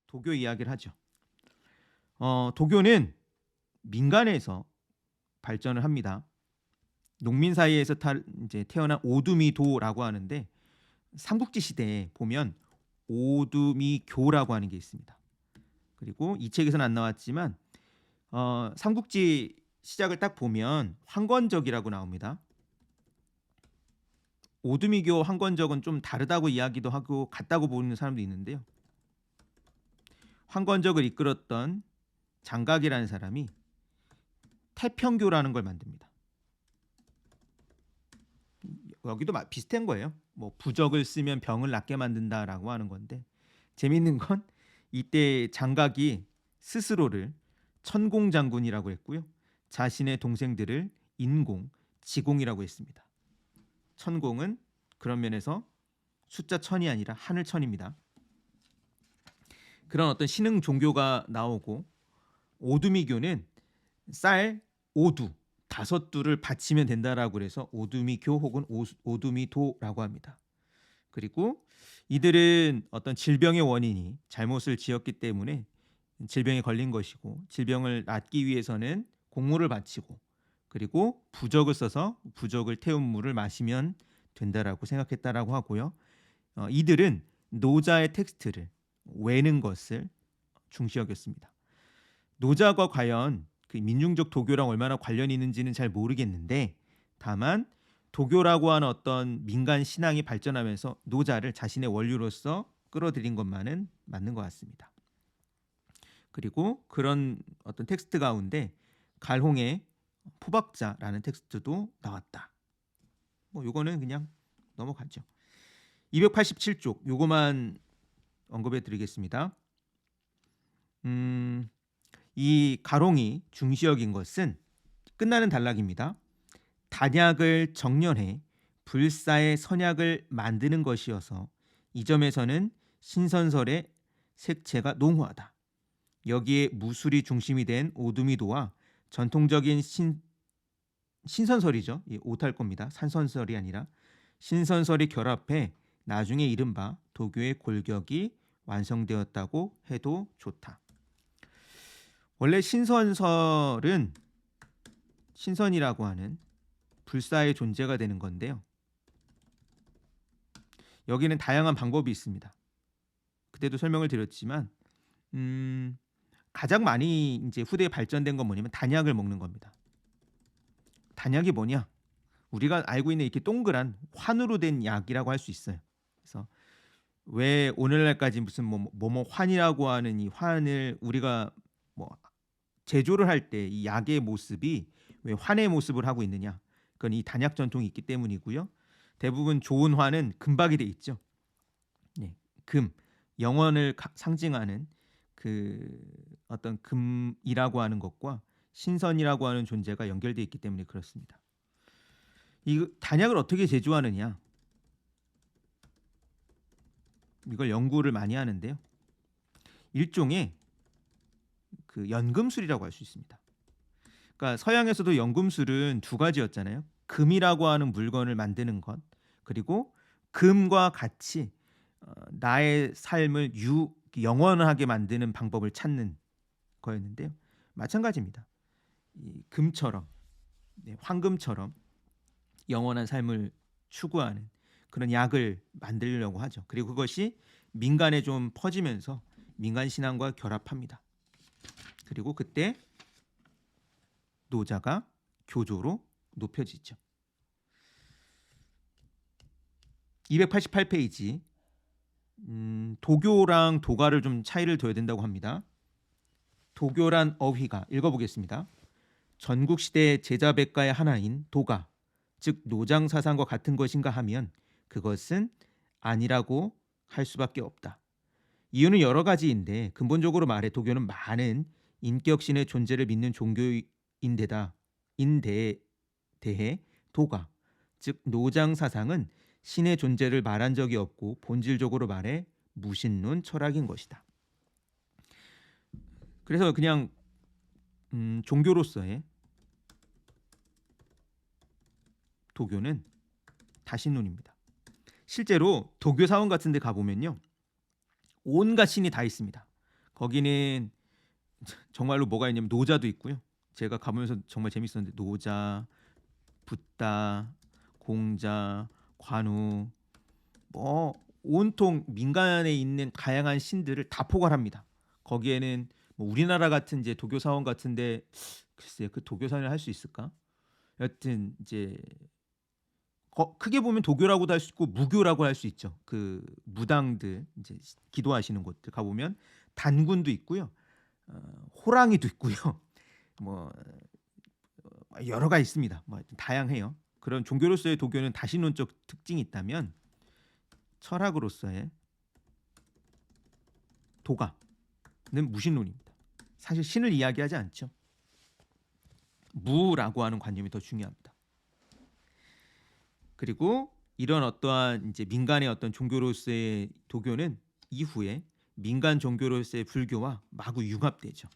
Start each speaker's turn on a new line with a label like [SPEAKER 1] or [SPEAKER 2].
[SPEAKER 1] 도교 이야기를 하죠. 도교는 민간에서 발전을 합니다. 농민 사이에서 이제 태어난 오두미도라고 하는데 삼국지 시대에 보면 오두미교라고 하는 게 있습니다. 그리고 이 책에서는 안 나왔지만 삼국지 시작을 딱 보면 황건적이라고 나옵니다. 오두미교 황건적은 좀 다르다고 이야기도 하고 같다고 보는 사람도 있는데요. 황건적을 이끌었던 장각이라는 사람이 태평교라는 걸 만듭니다. 여기도 비슷한 거예요. 뭐 부적을 쓰면 병을 낫게 만든다라고 하는 건데 재밌는 건 이때 장각이 스스로를 천공장군이라고 했고요. 자신의 동생들을 인공, 지공이라고 했습니다. 천공은 그런 면에서 숫자 천이 아니라 하늘 천입니다. 그런 어떤 신흥 종교가 나오고 오두미교는 쌀 5두, 5두를 바치면 된다라고 그래서 오두미교 혹은 오두미도라고 합니다. 그리고 이들은 어떤 질병의 원인이 잘못을 지었기 때문에 질병에 걸린 것이고 질병을 낫기 위해서는 공물을 바치고 그리고 부적을 써서 부적을 태운 물을 마시면 된다라고 생각했다라고 하고요. 이들은 노자의 텍스트를 외는 것을 중시 여겼습니다. 노자가 과연 그 민중적 도교랑 얼마나 관련이 있는지는 잘 모르겠는데 다만 도교라고 하는 어떤 민간 신앙이 발전하면서 노자를 자신의 원류로서 끌어들인 것만은 맞는 것 같습니다. 그리고 그런 어떤 텍스트 가운데 갈홍의 포박자라는 텍스트도 나왔다. 뭐 요거는 그냥 넘어가죠. 287쪽 요거만 언급해 드리겠습니다. 이 가롱이 중시 여긴 것은 끝나는 단락입니다. 단약을 정련해 불사의 선약을 만드는 것이어서 이 점에서는 신선설의 색채가 농후하다. 여기에 무술이 중심이 된 오두미도와 전통적인 신선설이죠. 오탈 겁니다. 산선설이 아니라 신선설이 결합해 나중에 이른바 도교의 골격이 완성되었다고 해도 좋다. 원래 신선설은 신선이라고 하는 불사의 존재가 되는 건데요. 여기는 다양한 방법이 있습니다. 그때도 설명을 드렸지만 가장 많이 이제 후대에 발전된 건 뭐냐면 단약을 먹는 겁니다. 단약이 뭐냐? 우리가 알고 있는 이렇게 동그란 환으로 된 약이라고 할 수 있어요. 그래서 왜 오늘날까지 무슨 뭐뭐 환이라고 하는 이 환을 우리가 뭐 제조를 할 때 이 약의 모습이 왜 환의 모습을 하고 있느냐? 그건 이 단약 전통이 있기 때문이고요. 대부분 좋은 환은 금박이 돼 있죠. 네, 금 영원을 상징하는 그 어떤 금이라고 하는 것과 신선이라고 하는 존재가 연결돼 있기 때문에 그렇습니다. 이 단약을 어떻게 제조하느냐? 이걸 연구를 많이 하는데요. 일종의 그 연금술이라고 할 수 있습니다. 그러니까 서양에서도 연금술은 두 가지였잖아요. 금이라고 하는 물건을 만드는 것, 그리고 금과 같이 나의 삶을 영원하게 만드는 방법을 찾는 거였는데요. 마찬가지입니다. 이 금처럼, 네, 황금처럼 영원한 삶을 추구하는 그런 약을 만들려고 하죠. 그리고 그것이 민간에 좀 퍼지면서 민간 신앙과 결합합니다. 그리고 그때 노자가 교조로 높여지죠. 288페이지 도교랑 도가를 좀 차이를 둬야 된다고 합니다. 도교란 어휘가 읽어보겠습니다. 전국시대 제자백가의 하나인 도가, 즉 노장사상과 같은 것인가 하면 그것은 아니라고 할 수밖에 없다. 이유는 여러 가지인데 근본적으로 말해 도교는 많은 인격신의 존재를 믿는 종교인데다 대해 도가, 즉 노장사상은 신의 존재를 말한 적이 없고 본질적으로 말해 무신론 철학인 것이다. 그래서 그냥 종교로서의 도교는 다신론입니다. 실제로 도교 사원 같은 데 가보면요. 온갖 신이 다 있습니다. 거기는 정말로 뭐가 있냐면 노자도 있고요. 제가 가보면서 정말 재밌었는데 노자, 붓다, 공자, 관우 뭐 온통 민간에 있는 다양한 신들을 다 포괄합니다. 거기에는 뭐 우리나라 같은 이제 도교 사원 같은데 글쎄 그 도교 사원을 할 수 있을까? 여튼 이제 크게 보면 도교라고도 할 수 있고 무교라고 할 수 있죠. 그 무당들 이제 기도하시는 곳들 가 보면 단군도 있고요. 호랑이도 있고요. 뭐 여러 가지 있습니다. 뭐 다양해요. 그런 종교로서의 도교는 다신론적 특징이 있다면 철학으로서의 도가는 무신론입니다. 사실 신을 이야기하지 않죠. 무라고 하는 관념이 더 중요합니다. 그리고 이런 어떠한 이제 민간의 어떤 종교로서의 도교는 이후에 민간 종교로서의 불교와 마구 융합되죠.